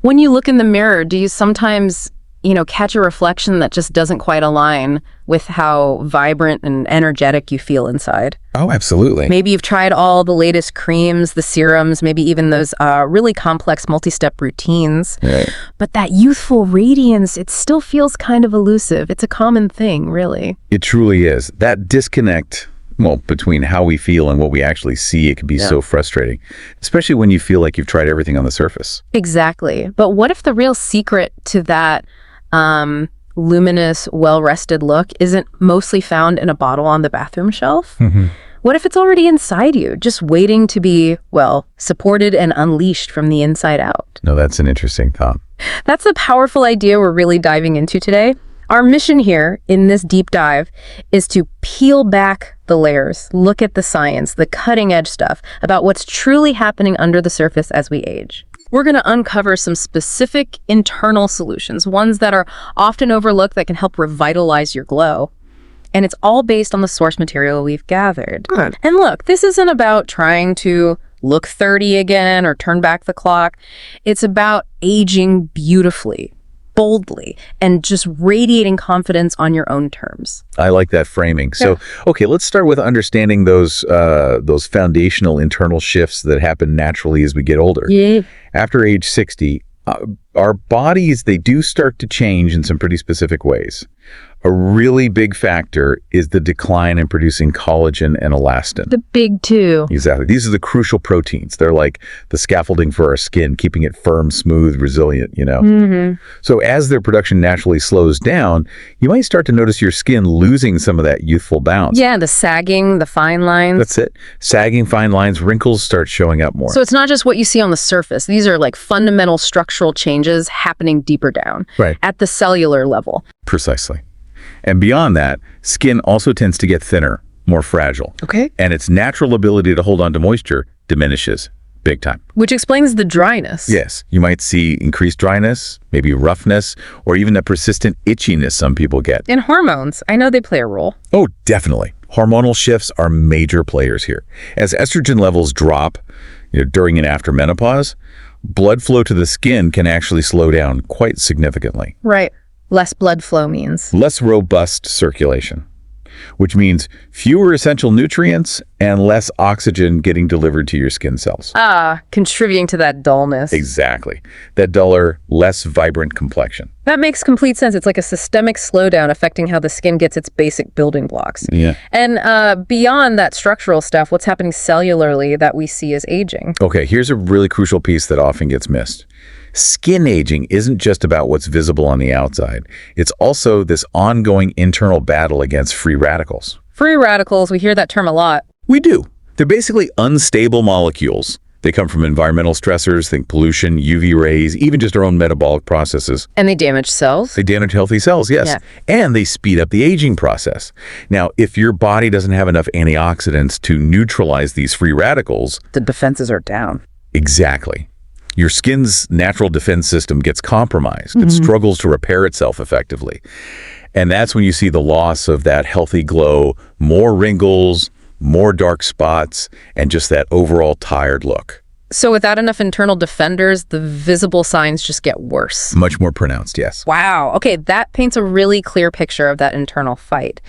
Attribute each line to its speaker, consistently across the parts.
Speaker 1: When you look in the mirror, do you sometimes, catch a reflection that just doesn't quite align with how vibrant and energetic you feel inside?
Speaker 2: Oh, absolutely.
Speaker 1: Maybe you've tried all the latest creams, the serums, maybe even those really complex multi-step routines.
Speaker 2: Right.
Speaker 1: But that youthful radiance, it still feels kind of elusive. It's a common thing, really.
Speaker 2: It truly is. That disconnect, well, between how we feel and what we actually see, it can be so frustrating, especially when you feel like you've tried everything on the surface.
Speaker 1: Exactly. But what if the real secret to that luminous, well-rested look isn't mostly found in a bottle on the bathroom shelf? What if it's already inside you, just waiting to be, supported and unleashed from the inside out?
Speaker 2: No, that's an interesting thought.
Speaker 1: That's a powerful idea we're really diving into today. Our mission here in this deep dive is to peel back the layers, look at the science, the cutting edge stuff about what's truly happening under the surface as we age. We're going to uncover some specific internal solutions, ones that are often overlooked that can help revitalize your glow. And it's all based on the source material we've gathered.
Speaker 2: Good.
Speaker 1: And look, this isn't about trying to look 30 again or turn back the clock. It's about aging beautifully, boldly, and just radiating confidence on your own terms.
Speaker 2: I like that framing. So, okay, let's start with understanding those foundational internal shifts that happen naturally as we get older.
Speaker 1: Yeah.
Speaker 2: After age 60, our bodies, they do start to change in some pretty specific ways. A really big factor is the decline in producing collagen and elastin.
Speaker 1: The big two.
Speaker 2: Exactly. These are the crucial proteins. They're like the scaffolding for our skin, keeping it firm, smooth, resilient, So as their production naturally slows down, you might start to notice your skin losing some of that youthful bounce.
Speaker 1: Yeah, the sagging, the fine lines.
Speaker 2: That's it. Sagging, fine lines, wrinkles start showing up more.
Speaker 1: So it's not just what you see on the surface. These are like fundamental structural changes happening deeper down.
Speaker 2: Right.
Speaker 1: At the cellular level.
Speaker 2: Precisely. And beyond that, skin also tends to get thinner, more fragile.
Speaker 1: Okay.
Speaker 2: And its natural ability to hold on to moisture diminishes big time.
Speaker 1: Which explains the dryness.
Speaker 2: Yes. You might see increased dryness, maybe roughness, or even that persistent itchiness some people get.
Speaker 1: And hormones, I know they play a role.
Speaker 2: Oh, definitely. Hormonal shifts are major players here. As estrogen levels drop during and after menopause, blood flow to the skin can actually slow down quite significantly.
Speaker 1: Right. Less blood flow means
Speaker 2: less robust circulation, which means fewer essential nutrients and less oxygen getting delivered to your skin cells.
Speaker 1: contributing to that dullness.
Speaker 2: Exactly. That duller, less vibrant complexion.
Speaker 1: That makes complete sense. It's like a systemic slowdown affecting how the skin gets its basic building blocks.
Speaker 2: Yeah.
Speaker 1: And beyond that structural stuff, what's happening cellularly that we see as aging?
Speaker 2: Okay, here's a really crucial piece that often gets missed. Skin aging isn't just about what's visible on the outside. It's also this ongoing internal battle against free radicals.
Speaker 1: Free radicals, we hear that term a lot.
Speaker 2: We do. They're basically unstable molecules. They come from environmental stressors, think pollution, UV rays, even just our own metabolic processes.
Speaker 1: And they damage cells?
Speaker 2: They damage healthy cells, yes.
Speaker 1: Yeah.
Speaker 2: And they speed up the aging process. Now, if your body doesn't have enough antioxidants to neutralize these free radicals,
Speaker 1: The defenses are down.
Speaker 2: exactly. Your skin's natural defense system gets compromised. It struggles to repair itself effectively. And that's when you see the loss of that healthy glow, more wrinkles, more dark spots, and just that overall tired look.
Speaker 1: So without enough internal defenders, the visible signs just get worse.
Speaker 2: Much more pronounced, yes.
Speaker 1: Wow. Okay, that paints a really clear picture of that internal fight.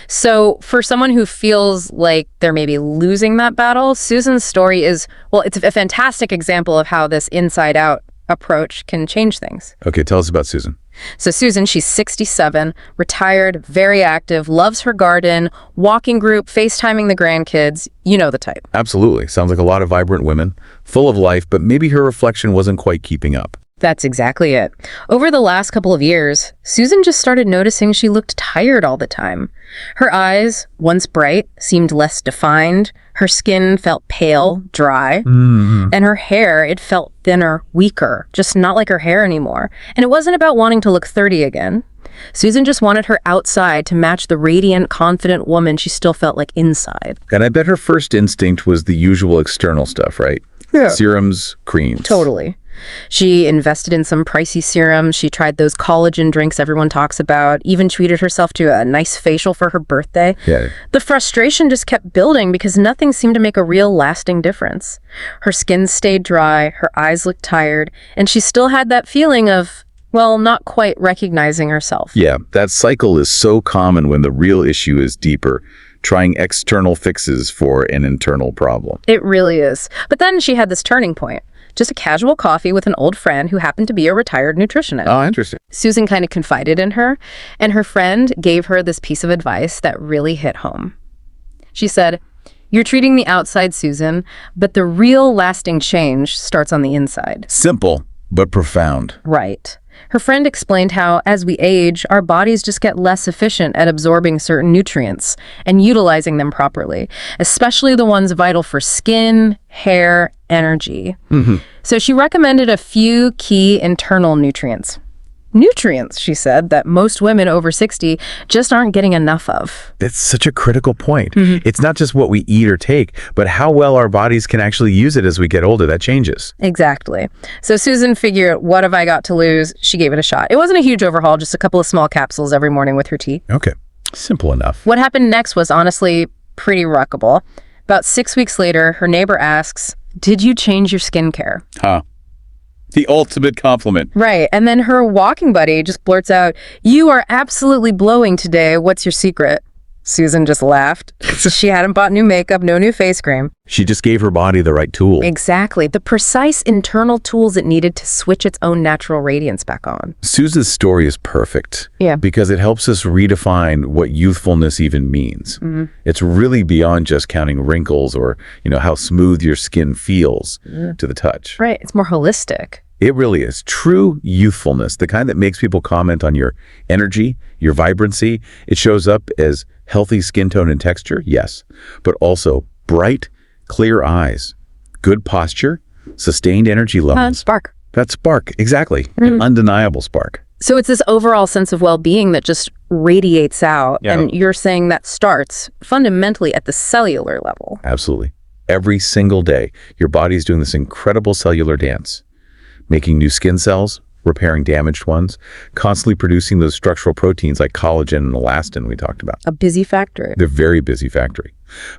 Speaker 1: So for someone who feels like they're maybe losing that battle, Susan's story is, it's a fantastic example of how this inside-out approach can change things.
Speaker 2: Okay, tell us about Susan.
Speaker 1: So Susan, she's 67, retired, very active, loves her garden, walking group, FaceTiming the grandkids. You know the type.
Speaker 2: Absolutely. Sounds like a lot of vibrant women, full of life, but maybe her reflection wasn't quite keeping up.
Speaker 1: That's exactly it. Over the last couple of years, Susan just started noticing she looked tired all the time. Her eyes, once bright, seemed less defined. Her skin felt pale, dry. And her hair, it felt thinner, weaker, just not like her hair anymore. And it wasn't about wanting to look 30 again. Susan just wanted her outside to match the radiant, confident woman she still felt like inside.
Speaker 2: And I bet her first instinct was the usual external stuff, right?
Speaker 1: Yeah.
Speaker 2: Serums, creams.
Speaker 1: Totally. She invested in some pricey serums. She tried those collagen drinks everyone talks about, even treated herself to a nice facial for her birthday.
Speaker 2: Yeah.
Speaker 1: The frustration just kept building because nothing seemed to make a real lasting difference. Her skin stayed dry, her eyes looked tired, and she still had that feeling of, well, not quite recognizing herself.
Speaker 2: Yeah, that cycle is so common when the real issue is deeper, trying external fixes for an internal problem.
Speaker 1: It really is. But then she had this turning point. Just a casual coffee with an old friend who happened to be a retired nutritionist.
Speaker 2: Oh, interesting.
Speaker 1: Susan kind of confided in her, and her friend gave her this piece of advice that really hit home. She said, "You're treating the outside, Susan, but the real lasting change starts on the inside."
Speaker 2: Simple, but profound.
Speaker 1: Right. Her friend explained how, as we age, our bodies just get less efficient at absorbing certain nutrients and utilizing them properly, especially the ones vital for skin, hair, energy. So she recommended a few key internal nutrients. Nutrients, she said, that most women over 60 just aren't getting enough of.
Speaker 2: That's such a critical point. It's not just what we eat or take, but how well our bodies can actually use it as we get older. That changes.
Speaker 1: Exactly. So Susan figured, what have I got to lose? She gave it a shot. It wasn't a huge overhaul, just a couple of small capsules every morning with her tea.
Speaker 2: Okay, simple enough.
Speaker 1: What happened next was honestly pretty remarkable. About 6 weeks later, her neighbor asks, "Did you change your skincare?"
Speaker 2: Huh. The ultimate compliment.
Speaker 1: Right. And then her walking buddy just blurts out, "You are absolutely glowing today. What's your secret?" Susan just laughed. She hadn't bought new makeup, no new face cream.
Speaker 2: She just gave her body the right tool.
Speaker 1: Exactly. The precise internal tools it needed to switch its own natural radiance back on.
Speaker 2: Susan's story is perfect.
Speaker 1: Yeah.
Speaker 2: Because it helps us redefine what youthfulness even means. It's really beyond just counting wrinkles or, how smooth your skin feels to the touch.
Speaker 1: Right. It's more holistic.
Speaker 2: It really is. True youthfulness, the kind that makes people comment on your energy, your vibrancy. It shows up as healthy skin tone and texture, yes, but also bright, clear eyes, good posture, sustained energy levels.
Speaker 1: Spark.
Speaker 2: That spark, exactly. An undeniable spark.
Speaker 1: So it's this overall sense of well-being that just radiates out.
Speaker 2: Yeah.
Speaker 1: And you're saying that starts fundamentally at the cellular level.
Speaker 2: Absolutely. Every single day, your body's doing this incredible cellular dance, making new skin cells, repairing damaged ones, constantly producing those structural proteins like collagen and elastin we talked about.
Speaker 1: A busy factory.
Speaker 2: They're very busy factory.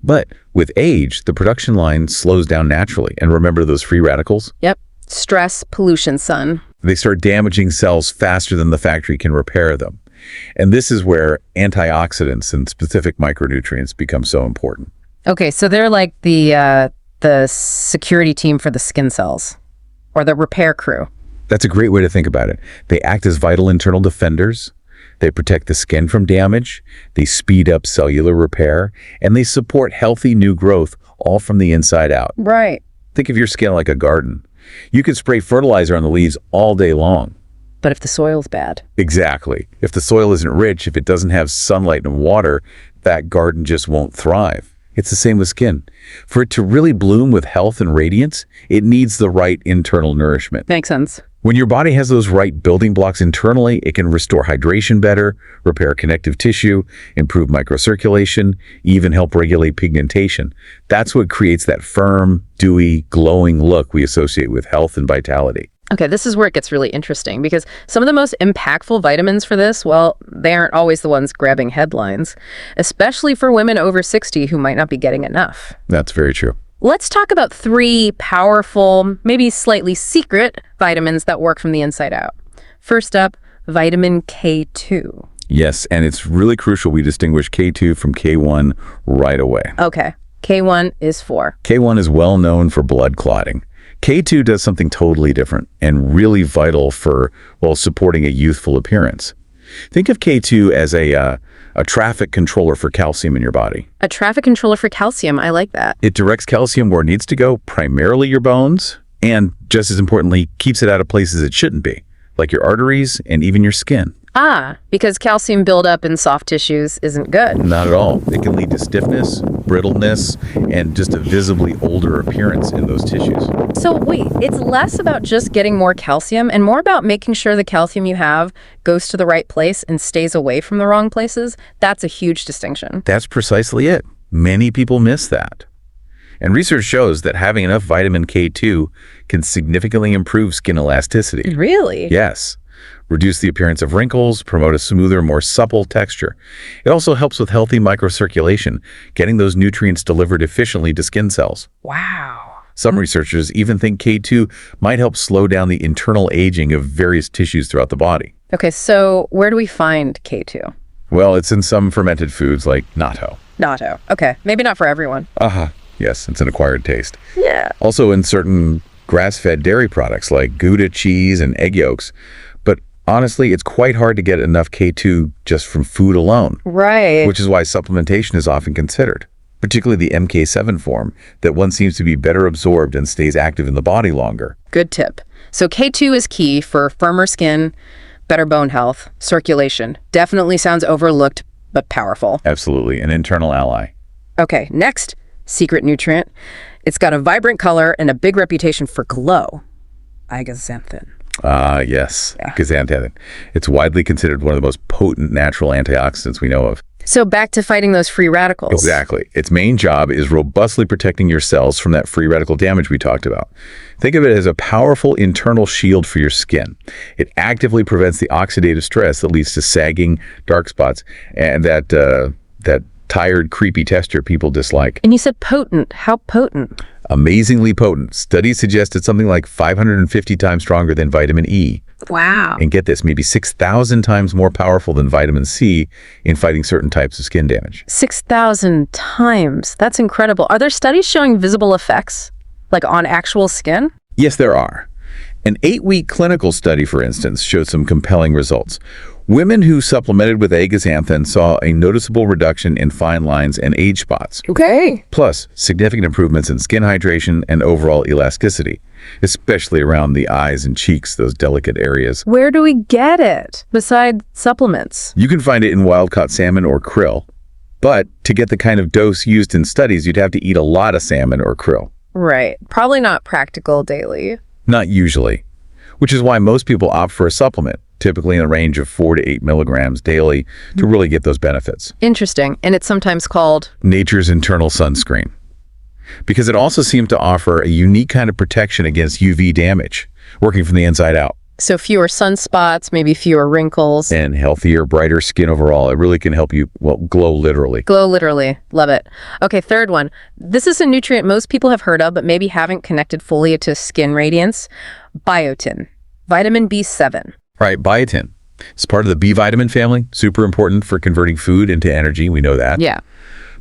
Speaker 2: But with age, the production line slows down naturally. And remember those free radicals?
Speaker 1: Yep. Stress, pollution, sun.
Speaker 2: They start damaging cells faster than the factory can repair them. And this is where antioxidants and specific micronutrients become so important.
Speaker 1: Okay, so they're like the security team for the skin cells, or the repair crew.
Speaker 2: That's a great way to think about it. They act as vital internal defenders. They protect the skin from damage. They speed up cellular repair, and they support healthy new growth, all from the inside out.
Speaker 1: Right.
Speaker 2: Think of your skin like a garden. You can spray fertilizer on the leaves all day long.
Speaker 1: But if the soil's bad.
Speaker 2: Exactly. If the soil isn't rich, if it doesn't have sunlight and water, that garden just won't thrive. It's the same with skin. For it to really bloom with health and radiance, it needs the right internal nourishment.
Speaker 1: Makes sense.
Speaker 2: When your body has those right building blocks internally, it can restore hydration better, repair connective tissue, improve microcirculation, even help regulate pigmentation. That's what creates that firm, dewy, glowing look we associate with health and vitality.
Speaker 1: Okay, this is where it gets really interesting because some of the most impactful vitamins for this, well, they aren't always the ones grabbing headlines, especially for women over 60 who might not be getting enough.
Speaker 2: That's very true.
Speaker 1: Let's talk about 3 powerful, maybe slightly secret vitamins that work from the inside out. First up, vitamin K2.
Speaker 2: Yes, and it's really crucial we distinguish K2 from K1 right away.
Speaker 1: Okay, K1 is for?
Speaker 2: K1 is well known for blood clotting. K2 does something totally different and really vital for, supporting a youthful appearance. Think of K2 as a traffic controller for calcium in your body.
Speaker 1: A traffic controller for calcium, I like that.
Speaker 2: It directs calcium where it needs to go, primarily your bones, and just as importantly, keeps it out of places it shouldn't be, like your arteries and even your skin.
Speaker 1: Because calcium buildup in soft tissues isn't good.
Speaker 2: Not at all. It can lead to stiffness, brittleness, and just a visibly older appearance in those tissues.
Speaker 1: So wait, it's less about just getting more calcium and more about making sure the calcium you have goes to the right place and stays away from the wrong places? That's a huge distinction.
Speaker 2: That's precisely it. Many people miss that. And research shows that having enough vitamin K2 can significantly improve skin elasticity.
Speaker 1: Really?
Speaker 2: Yes. Reduce the appearance of wrinkles, promote a smoother, more supple texture. It also helps with healthy microcirculation, getting those nutrients delivered efficiently to skin cells.
Speaker 1: Wow.
Speaker 2: Some researchers even think K2 might help slow down the internal aging of various tissues throughout the body.
Speaker 1: Okay, so where do we find K2?
Speaker 2: Well, it's in some fermented foods like natto.
Speaker 1: Natto. Okay, maybe not for everyone.
Speaker 2: Yes, it's an acquired taste.
Speaker 1: Yeah.
Speaker 2: Also in certain grass-fed dairy products like Gouda cheese and egg yolks. But honestly, it's quite hard to get enough K2 just from food alone.
Speaker 1: Right.
Speaker 2: Which is why supplementation is often considered, particularly the MK7 form, that one seems to be better absorbed and stays active in the body longer.
Speaker 1: Good tip. So K2 is key for firmer skin, better bone health, circulation. Definitely sounds overlooked, but powerful.
Speaker 2: Absolutely, an internal ally.
Speaker 1: Okay, next, secret nutrient. It's got a vibrant color and a big reputation for glow. Axanthin.
Speaker 2: Yes, axanthin. It's widely considered one of the most potent natural antioxidants we know of.
Speaker 1: So back to fighting those free radicals.
Speaker 2: Exactly. Its main job is robustly protecting your cells from that free radical damage we talked about. Think of it as a powerful internal shield for your skin. It actively prevents the oxidative stress that leads to sagging, dark spots, and that tired, creepy texture people dislike.
Speaker 1: And you said potent. How potent?
Speaker 2: Amazingly potent. Studies suggest it's something like 550 times stronger than vitamin E.
Speaker 1: Wow.
Speaker 2: And get this, maybe 6,000 times more powerful than vitamin C in fighting certain types of skin damage.
Speaker 1: 6,000 times. That's incredible. Are there studies showing visible effects, like on actual skin?
Speaker 2: Yes, there are. An 8-week clinical study, for instance, showed some compelling results. Women who supplemented with axanthin saw a noticeable reduction in fine lines and age spots.
Speaker 1: Okay.
Speaker 2: Plus, significant improvements in skin hydration and overall elasticity, especially around the eyes and cheeks, those delicate areas.
Speaker 1: Where do we get it besides supplements?
Speaker 2: You can find it in wild-caught salmon or krill, but to get the kind of dose used in studies, you'd have to eat a lot of salmon or krill.
Speaker 1: Right. Probably not practical daily.
Speaker 2: Not usually, which is why most people opt for a supplement, typically in a range of 4 to 8 milligrams daily, to really get those benefits.
Speaker 1: Interesting. And it's sometimes called
Speaker 2: nature's internal sunscreen, because it also seems to offer a unique kind of protection against UV damage, working from the inside out.
Speaker 1: So fewer sunspots, maybe fewer wrinkles.
Speaker 2: And healthier, brighter skin overall. It really can help you, well, glow literally.
Speaker 1: Glow literally. Love it. Okay, third one. This is a nutrient most people have heard of, but maybe haven't connected fully to skin radiance. Biotin. Vitamin B7.
Speaker 2: Right, biotin. It's part of the B vitamin family. Super important for converting food into energy. We know that.
Speaker 1: Yeah.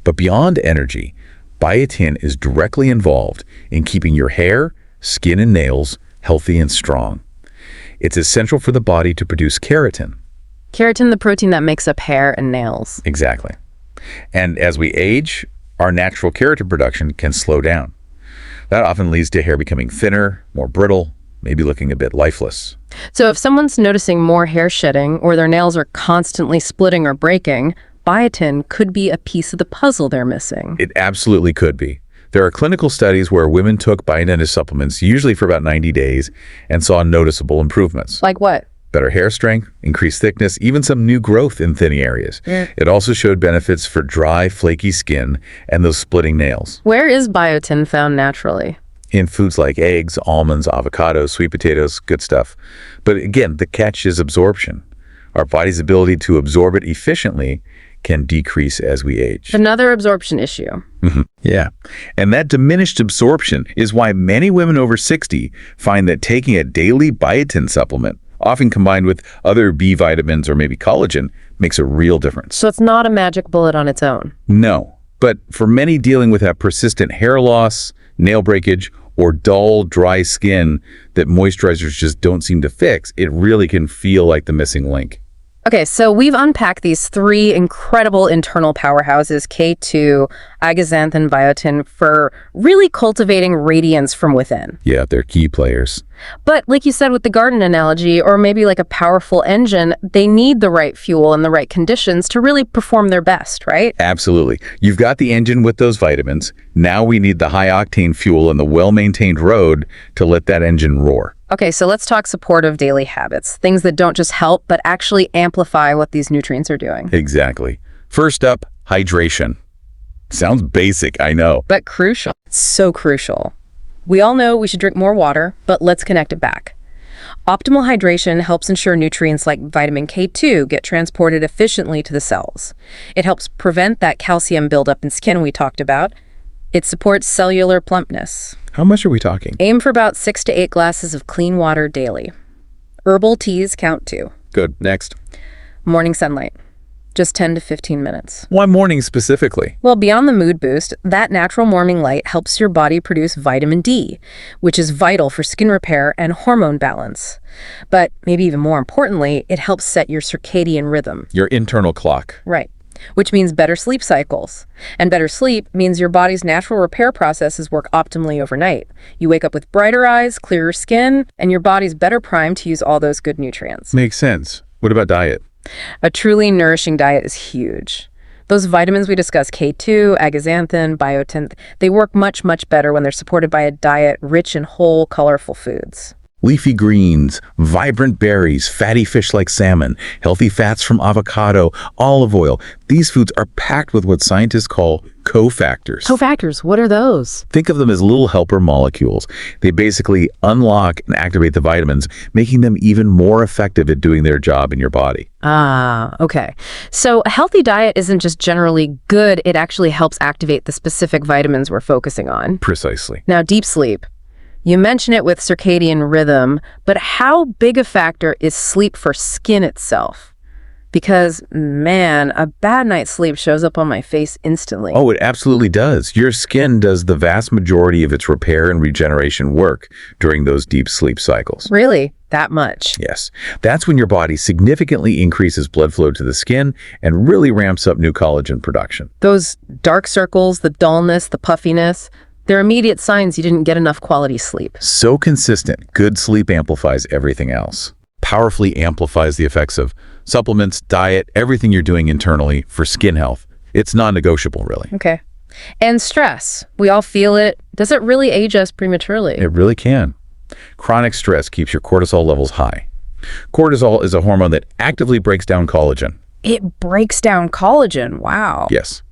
Speaker 2: But beyond energy, biotin is directly involved in keeping your hair, skin, and nails healthy and strong. It's essential for the body to produce keratin.
Speaker 1: Keratin, the protein that makes up hair and nails.
Speaker 2: Exactly. And as we age, our natural keratin production can slow down. That often leads to hair becoming thinner, more brittle, maybe looking a bit lifeless.
Speaker 1: So if someone's noticing more hair shedding or their nails are constantly splitting or breaking, biotin could be a piece of the puzzle they're missing.
Speaker 2: It absolutely could be. There are clinical studies where women took biotin as supplements, usually for about 90 days, and saw noticeable improvements.
Speaker 1: Like what?
Speaker 2: Better hair strength, increased thickness, even some new growth in thin areas.
Speaker 1: Yeah.
Speaker 2: It also showed benefits for dry, flaky skin and those splitting nails.
Speaker 1: Where is biotin found naturally?
Speaker 2: In foods like eggs, almonds, avocados, sweet potatoes, good stuff. But again, the catch is absorption. Our body's ability to absorb it efficiently can decrease as we age.
Speaker 1: Another absorption issue.
Speaker 2: Yeah. And that diminished absorption is why many women over 60 find that taking a daily biotin supplement, often combined with other B vitamins or maybe collagen, makes a real difference.
Speaker 1: So it's not a magic bullet on its own.
Speaker 2: No. But for many dealing with that persistent hair loss, nail breakage, or dull, dry skin that moisturizers just don't seem to fix, it really can feel like the missing link.
Speaker 1: Okay, so we've unpacked these three incredible internal powerhouses, K2, axanthin, biotin, for really cultivating radiance from within.
Speaker 2: Yeah, they're key players.
Speaker 1: But like you said with the garden analogy, or maybe like a powerful engine, they need the right fuel and the right conditions to really perform their best, right?
Speaker 2: Absolutely. You've got the engine with those vitamins. Now we need the high-octane fuel and the well-maintained road to let that engine roar.
Speaker 1: Okay, so let's talk supportive daily habits, things that don't just help, but actually amplify what these nutrients are doing.
Speaker 2: Exactly. First up, hydration. Sounds basic, I know.
Speaker 1: But crucial. It's so crucial. We all know we should drink more water, but let's connect it back. Optimal hydration helps ensure nutrients like vitamin K2 get transported efficiently to the cells. It helps prevent that calcium buildup in skin we talked about. It supports cellular plumpness.
Speaker 2: How much are we talking?
Speaker 1: Aim for about 6 to 8 glasses of clean water daily. Herbal teas count too.
Speaker 2: Good. Next.
Speaker 1: Morning sunlight. Just 10 to 15 minutes.
Speaker 2: Why morning specifically?
Speaker 1: Well, beyond the mood boost, that natural morning light helps your body produce vitamin D, which is vital for skin repair and hormone balance. But maybe even more importantly, it helps set your circadian rhythm.
Speaker 2: Your internal clock.
Speaker 1: Right. Which means better sleep cycles. And better sleep means your body's natural repair processes work optimally overnight. You wake up with brighter eyes, clearer skin, and your body's better primed to use all those good nutrients.
Speaker 2: Makes sense. What about diet?
Speaker 1: A truly nourishing diet is huge. Those vitamins we discussed, K2, axanthin, biotin, they work much, much better when they're supported by a diet rich in whole, colorful foods.
Speaker 2: Leafy greens, vibrant berries, fatty fish like salmon, healthy fats from avocado, olive oil. These foods are packed with what scientists call cofactors.
Speaker 1: Cofactors, what are those?
Speaker 2: Think of them as little helper molecules. They basically unlock and activate the vitamins, making them even more effective at doing their job in your body.
Speaker 1: Ah, okay. So a healthy diet isn't just generally good, it actually helps activate the specific vitamins we're focusing on.
Speaker 2: Precisely.
Speaker 1: Now, deep sleep. You mention it with circadian rhythm, but how big a factor is sleep for skin itself? Because, man, a bad night's sleep shows up on my face instantly.
Speaker 2: Oh, it absolutely does. Your skin does the vast majority of its repair and regeneration work during those deep sleep cycles.
Speaker 1: Really? That much?
Speaker 2: Yes. That's when your body significantly increases blood flow to the skin and really ramps up new collagen production.
Speaker 1: Those dark circles, the dullness, the puffiness, they're immediate signs you didn't get enough quality sleep.
Speaker 2: So consistent, good sleep amplifies everything else. Powerfully amplifies the effects of supplements, diet, everything you're doing internally for skin health. It's non-negotiable, really.
Speaker 1: Okay. And stress. We all feel it. Does it really age us prematurely?
Speaker 2: It really can. Chronic stress keeps your cortisol levels high. Cortisol is a hormone that actively breaks down collagen.
Speaker 1: It breaks down collagen. Wow.
Speaker 2: Yes.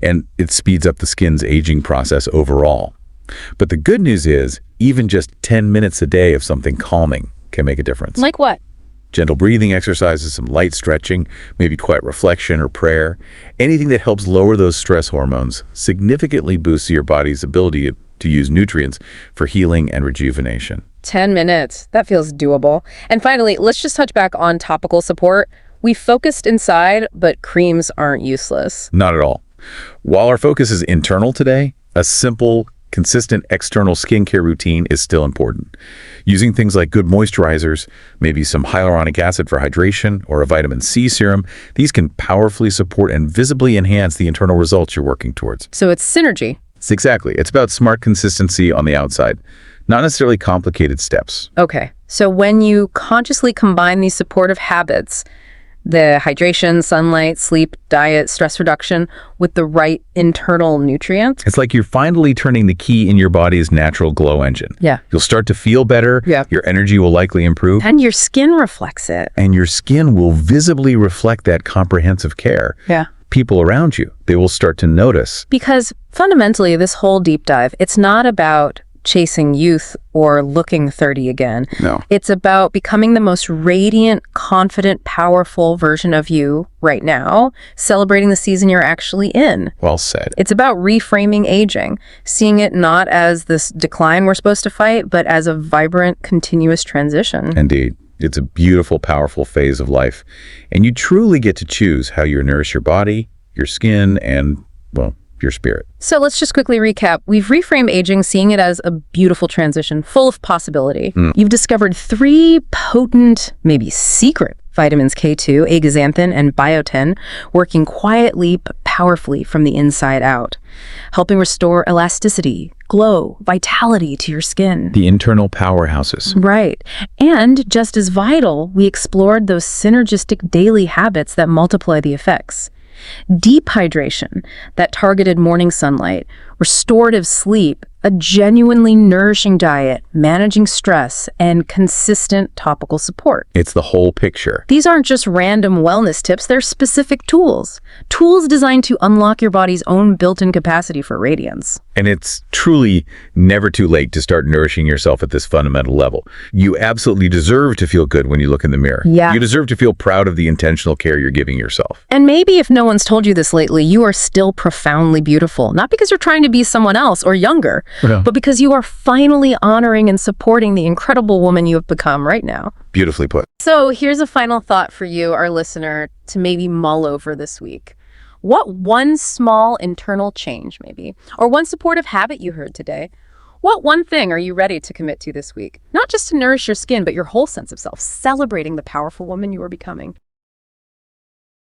Speaker 2: And it speeds up the skin's aging process overall. But the good news is, even just 10 minutes a day of something calming can make a difference.
Speaker 1: Like what?
Speaker 2: Gentle breathing exercises, some light stretching, maybe quiet reflection or prayer. Anything that helps lower those stress hormones significantly boosts your body's ability to use nutrients for healing and rejuvenation.
Speaker 1: 10 minutes. That feels doable. And finally, let's just touch back on topical support. We focused inside, but creams aren't useless.
Speaker 2: Not at all. While our focus is internal today, a simple, consistent external skincare routine is still important. Using things like good moisturizers, maybe some hyaluronic acid for hydration, or a vitamin C serum, these can powerfully support and visibly enhance the internal results you're working towards.
Speaker 1: So it's synergy.
Speaker 2: Exactly. It's about smart consistency on the outside, not necessarily complicated steps.
Speaker 1: Okay. So when you consciously combine these supportive habits, the hydration, sunlight, sleep, diet, stress reduction, with the right internal nutrients.
Speaker 2: It's like you're finally turning the key in your body's natural glow engine.
Speaker 1: Yeah.
Speaker 2: You'll start to feel better.
Speaker 1: Yeah.
Speaker 2: Your energy will likely improve.
Speaker 1: And your skin reflects it.
Speaker 2: And your skin will visibly reflect that comprehensive care.
Speaker 1: Yeah.
Speaker 2: People around you, they will start to notice.
Speaker 1: Because fundamentally, this whole deep dive, it's not about chasing youth or looking 30 again.
Speaker 2: No.
Speaker 1: It's about becoming the most radiant, confident, powerful version of you right now, celebrating the season you're actually in.
Speaker 2: Well said.
Speaker 1: It's about reframing aging, seeing it not as this decline we're supposed to fight, but as a vibrant, continuous transition.
Speaker 2: Indeed. It's a beautiful, powerful phase of life. And you truly get to choose how you nourish your body, your skin, and, well, your spirit.
Speaker 1: So let's just quickly recap. We've reframed aging, seeing it as a beautiful transition, full of possibility. You've discovered 3 potent, maybe secret vitamins K2, axanthin, and biotin, working quietly but powerfully from the inside out, helping restore elasticity, glow, vitality to your skin.
Speaker 2: The internal powerhouses.
Speaker 1: Right. And just as vital, we explored those synergistic daily habits that multiply the effects. Deep hydration, that targeted morning sunlight, restorative sleep, a genuinely nourishing diet, managing stress, and consistent topical support.
Speaker 2: It's the whole picture.
Speaker 1: These aren't just random wellness tips, they're specific tools. Tools designed to unlock your body's own built-in capacity for radiance.
Speaker 2: And it's truly never too late to start nourishing yourself at this fundamental level. You absolutely deserve to feel good when you look in the mirror.
Speaker 1: Yeah.
Speaker 2: You deserve to feel proud of the intentional care you're giving yourself.
Speaker 1: And maybe if no one's told you this lately, you are still profoundly beautiful. Not because you're trying to be someone else or younger, but because you are finally honoring and supporting the incredible woman you have become right now.
Speaker 2: Beautifully put.
Speaker 1: So here's a final thought for you, our listener, to maybe mull over this week. What one small internal change, maybe, or one supportive habit you heard today, what one thing are you ready to commit to this week? Not just to nourish your skin, but your whole sense of self, celebrating the powerful woman you are becoming.